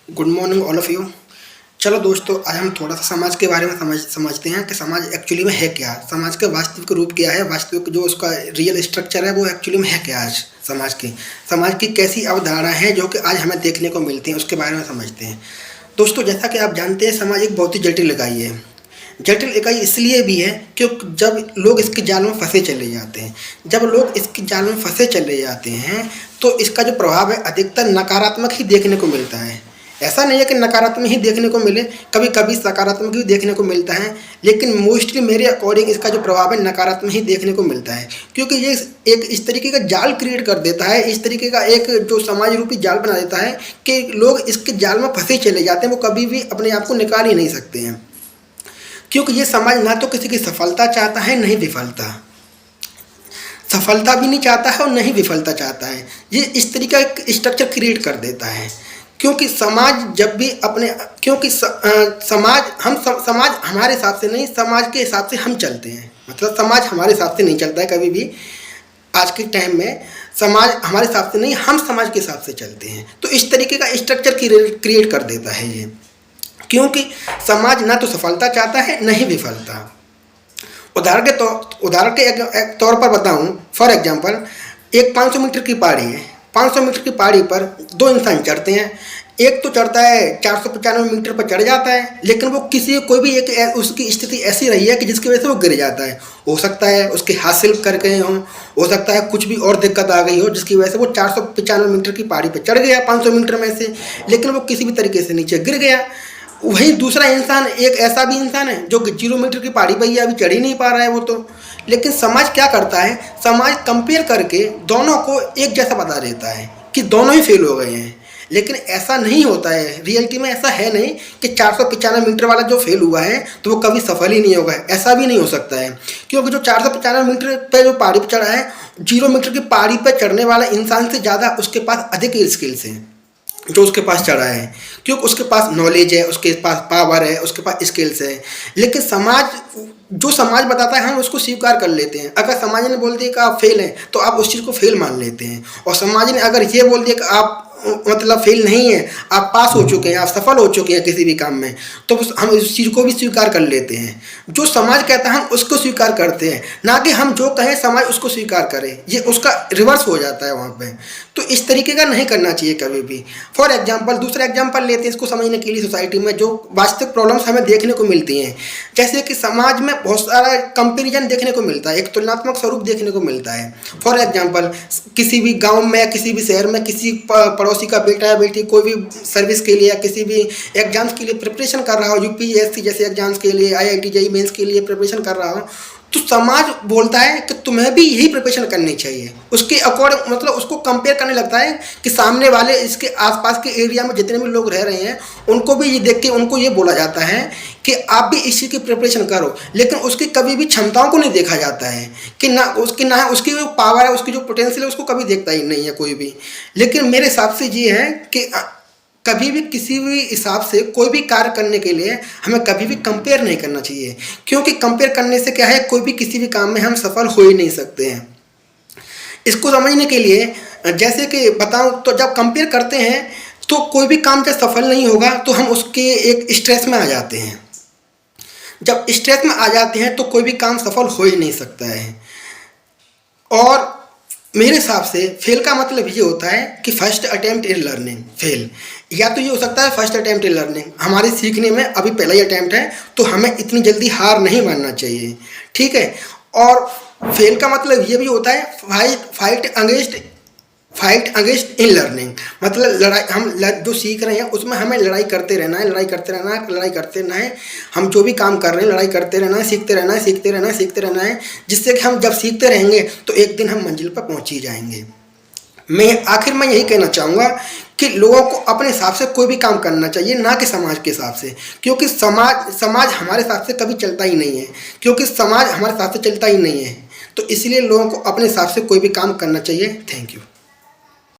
Good morning all of you. चलो दोस्तों, आज हम थोड़ा सा समाज के बारे में समझते हैं कि समाज एक्चुअली में है क्या, समाज का वास्तविक रूप क्या है, वास्तविक जो उसका रियल स्ट्रक्चर है वो एक्चुअली में है क्या। आज समाज की कैसी अवधारणा है जो कि आज हमें देखने को मिलती हैं, उसके बारे में समझते हैं। दोस्तों, जैसा कि आप जानते हैं, समाज एक बहुत ही जटिल इकाई है। जटिल इकाई इसलिए भी है क्योंकि जब लोग इसके जाल में फंसे चले जाते हैं, तो इसका जो प्रभाव है अधिकतर नकारात्मक ही देखने को मिलता है। ऐसा नहीं है कि नकारात्मक ही देखने को मिले, कभी कभी सकारात्मक भी देखने को मिलता है, लेकिन मोस्टली मेरे अकॉर्डिंग इसका जो प्रभाव है नकारात्मक ही देखने को मिलता है। क्योंकि ये एक इस तरीके का जाल क्रिएट कर देता है, इस तरीके का एक जो समाज रूपी जाल बना देता है कि लोग इसके जाल में फंसे चले जाते हैं, वो कभी भी अपने आप को निकाल ही नहीं सकते हैं। क्योंकि ये समाज ना तो किसी की सफलता चाहता है, नहीं विफलता, सफलता भी नहीं चाहता है और नहीं विफलता चाहता है। ये इस तरीके का स्ट्रक्चर क्रिएट कर देता है। क्योंकि समाज जब भी अपने क्योंकि समाज हमारे हिसाब से नहीं, समाज के हिसाब से हम चलते हैं। मतलब समाज हमारे हिसाब से नहीं चलता है कभी भी। आज के टाइम में समाज हमारे हिसाब से नहीं, हम समाज के हिसाब से चलते हैं। तो इस तरीके का स्ट्रक्चर क्रिएट कर देता है ये। क्योंकि समाज ना तो सफलता चाहता है, न ही विफलता। उदाहरण के तौर पर बताऊं, फॉर एग्जांपल, एक 500 मीटर की पहाड़ी है। 500 मीटर की पहाड़ी पर दो इंसान चढ़ते हैं। एक तो चढ़ता है 495 मीटर पर चढ़ जाता है, लेकिन वो कोई भी एक उसकी स्थिति ऐसी रही है कि जिसकी वजह से वो गिर जाता है। हो सकता है उसके हाथ स्लिप कर गए हों, हो सकता है कुछ भी और दिक्कत आ गई हो जिसकी वजह से वो 495 मीटर की पहाड़ी पर चढ़ गया 500 मीटर में से, लेकिन वो किसी भी तरीके से नीचे गिर गया। वहीं दूसरा इंसान, एक ऐसा भी इंसान है जो 0 मीटर की पहाड़ी पर ही अभी चढ़ ही नहीं पा रहा है वो तो। लेकिन समाज क्या करता है, समाज कंपेयर करके दोनों को एक जैसा बता देता है कि दोनों ही फेल हो गए हैं। लेकिन ऐसा नहीं होता है, रियलिटी में ऐसा है नहीं कि 495 मीटर वाला जो फेल हुआ है तो वो कभी सफल ही नहीं होगा। ऐसा भी नहीं हो सकता है, क्योंकि जो 495 मीटर पे जो पहाड़ी पर चढ़ा है, 0 मीटर की पहाड़ी पर चढ़ने वाला इंसान से ज़्यादा उसके पास अधिक स्किल्स हैं जो उसके पास चढ़ा है। क्योंकि उसके पास नॉलेज है, उसके पास पावर है, उसके पास स्किल्स है। लेकिन जो समाज बताता है हम उसको स्वीकार कर लेते हैं। अगर समाज ने बोल दिया कि आप फेल हैं तो आप उस चीज़ को फेल मान लेते हैं, और समाज ने अगर ये बोल दिया कि आप मतलब फेल नहीं है, आप पास हो चुके हैं, आप सफल हो चुके हैं किसी भी काम में, तो हम उस चीज़ को भी स्वीकार कर लेते हैं। जो समाज कहता है हम उसको स्वीकार करते हैं, ना कि हम जो कहें समाज उसको स्वीकार करे। ये उसका रिवर्स हो जाता है वहाँ पे। तो इस तरीके का नहीं करना चाहिए कभी भी। फॉर एग्जांपल, दूसरा एग्जांपल लेते हैं इसको समझने के लिए। सोसाइटी में जो वास्तविक प्रॉब्लम्स हमें देखने को मिलती हैं, जैसे कि समाज में बहुत सारा कंपेरिजन देखने को मिलता है, एक तुलनात्मक स्वरूप देखने को मिलता है। फॉर एग्जांपल, किसी भी गाँव में या किसी भी शहर में किसी पड़ोसी का बेटा या बेटी कोई भी सर्विस के लिए या किसी भी एग्जाम्स के लिए प्रिपरेशन कर रहा हो, यूपीएससी जैसे एग्जाम्स के लिए, आईआईटी जेईई मेंस के लिए प्रिपरेशन कर रहा हो, तो समाज बोलता है कि तुम्हें भी यही प्रिपरेशन करनी चाहिए। उसके अकॉर्डिंग मतलब उसको कंपेयर करने लगता है कि सामने वाले इसके आसपास के एरिया में जितने भी लोग रह रहे हैं उनको भी ये देख के उनको ये बोला जाता है कि आप भी इस चीज़ की प्रिपरेशन करो। लेकिन उसकी कभी भी क्षमताओं को नहीं देखा जाता है कि ना उसकी जो पावर है, उसकी जो पोटेंशियल है, उसको कभी देखता ही नहीं है कोई भी। लेकिन मेरे हिसाब से ये है कि कभी भी किसी भी हिसाब से कोई भी कार्य करने के लिए हमें कभी भी कंपेयर नहीं करना चाहिए। क्योंकि कंपेयर करने से क्या है, कोई भी किसी भी काम में हम सफल हो ही नहीं सकते हैं। इसको समझने के लिए जैसे कि बताऊं तो, जब कंपेयर करते हैं तो कोई भी काम जब सफल नहीं होगा तो हम उसके एक स्ट्रेस में आ जाते हैं। जब स्ट्रेस में आ जाते हैं तो कोई भी काम सफल हो ही नहीं सकता है। और मेरे हिसाब से फेल का मतलब ये होता है कि first attempt in learning. Fail या तो ये हो सकता है फर्स्ट अटेम्प्ट इन लर्निंग, हमारे सीखने में अभी पहला ही अटेम्प्ट है, तो हमें इतनी जल्दी हार नहीं मानना चाहिए, ठीक है। और फेल का मतलब ये भी होता है फाइट अगेंस्ट इन लर्निंग। मतलब जो सीख रहे हैं उसमें हमें लड़ाई करते रहना है। हम जो भी काम कर रहे हैं लड़ाई करते रहना है, सीखते रहना है, जिससे कि हम जब सीखते रहेंगे तो एक दिन हम मंजिल पर पहुंच ही जाएंगे। मैं आखिर में यही कहना चाहूँगा कि लोगों को अपने हिसाब से कोई भी काम करना चाहिए, ना कि समाज के हिसाब से। क्योंकि समाज हमारे हिसाब से कभी चलता ही नहीं है, तो इसलिए लोगों को अपने हिसाब से कोई भी काम करना चाहिए। Thank you.